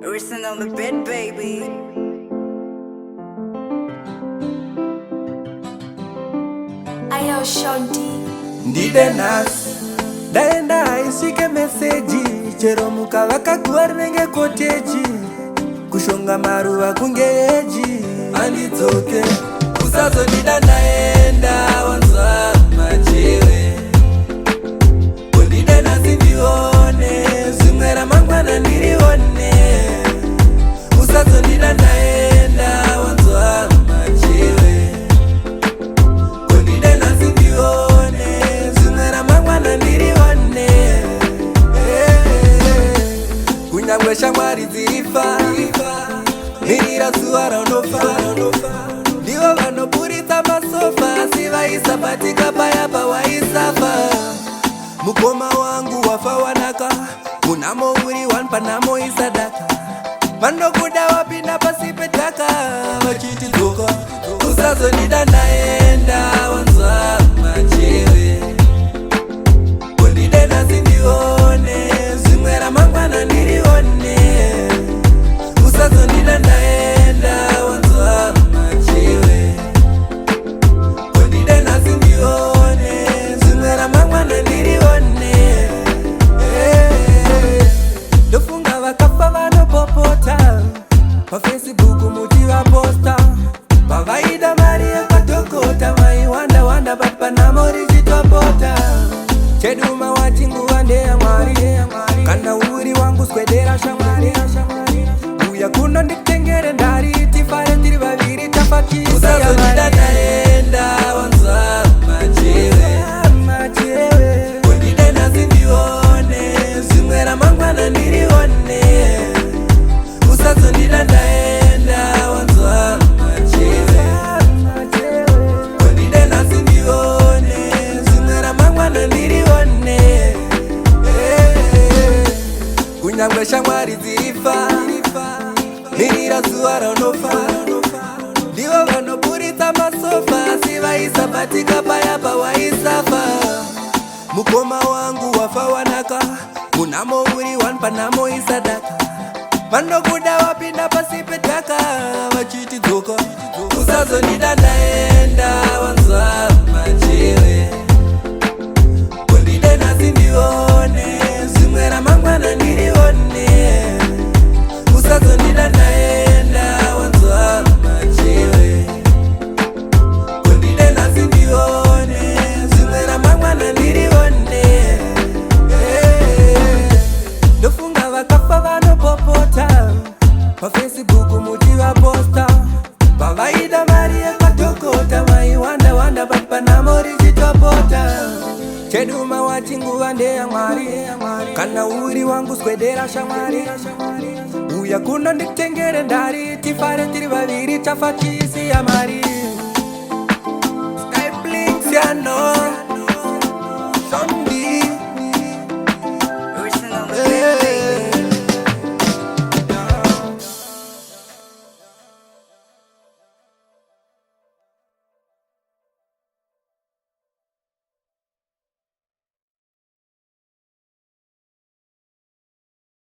Listen on the bed, baby. Ayo Shanti Ndide nas Daenda isike meseji Chero mukavaka kuwarnenge koteji Kushonga maruva kungeji Anditoke Usazo ndida naenda Wanzwa machewe Ndide nasi ndione Zumera mangwana nirione Usazo ndida naenda Wanzwa machewe Ndide nasi ndione Zumera mangwana nirione Kunyangwe shamwari zirifa Mirira zuwa raunofa Ndivo vanopurisa masofa Sivaisa patika paya pawaisafa Mukoma wangu wafa wanaka Unamo uri wanpanamo isadaka Vanokuda wapinda pasipetaka Vachiti dhoka Usazo nida naenda Wanzwa machewe Kondide nasi ndione Zimwera mangwana nirione Usazo nida naenda Wanzwa machewe Kondide nasi ndione Zimwera mangwana nirione Ndofunga vakafa vanopopota Pa Facebook mutiva posta Pavaida mari yakatokota Vaiwanda wanda papa namori chitopota Cheduma wachingu wande ya mwari Kana uri wangu swedera shamari Uya kuno nditengere ndari Tifare tiri vaviri tafakisi ya mari Usazo nida naenda Wanzwa machewe Kondide nasi ndione Zimwera mangwana nirione Usazo nida naenda Wanzwa machewe Kondide nasi ndione Zimwera mangwana nirione Kunyangwe shamwari zirifa Mirira zuwa raunofa Ndivo vanopurisa masofa Sivaisa patika paya pawaisafa Mukoma wangu wafa wanaka Unamo uri wanpanamo isadaka Vanokuda wapinda pasipetaka Vachiti dhoka Usazo nida naenda Wanzwa machewe Kondide nasi ndione Zimwera mangwana nirione Usazo nida naenda Wanzwa machewe Kondide nasi ndione Zimwera mangwana nirione Ndofunga vakafa vanopopota Pa Facebook mutiva posta Pavaida mari yakatokota Vaiwanda wanda papa namori chitopota Cheduma wachingu wande ya mwari Kana uri wangu swedera shamari Uya kuno nditengere ndari Tifare tiri vaviri tafakisi ya mari